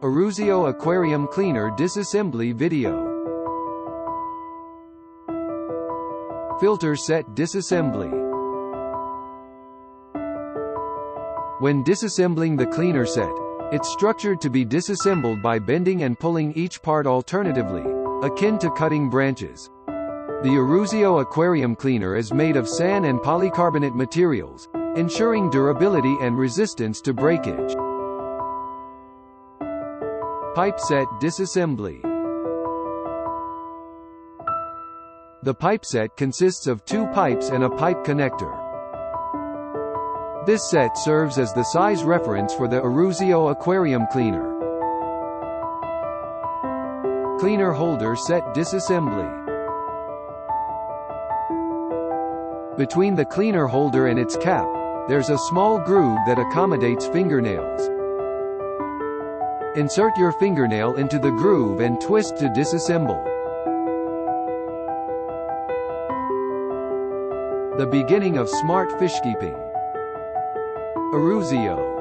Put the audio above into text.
IRUZIO Aquarium Cleaner Disassembly Video. Filter set disassembly. When disassembling the cleaner set, it's structured to be disassembled by bending and pulling each part alternatively, akin to cutting branches. The IRUZIO Aquarium Cleaner is made of sand and polycarbonate materials, ensuring durability and resistance to breakage. Pipe set disassembly. The pipe set consists of 2 pipes and a pipe connector. This set serves as the size reference for the IRUZIO Aquarium Cleaner. Cleaner holder set disassembly. Between the cleaner holder and its cap, there's a small groove that accommodates fingernails. Insert your fingernail into the groove and twist to disassemble. The beginning of smart fishkeeping. IRUZIO.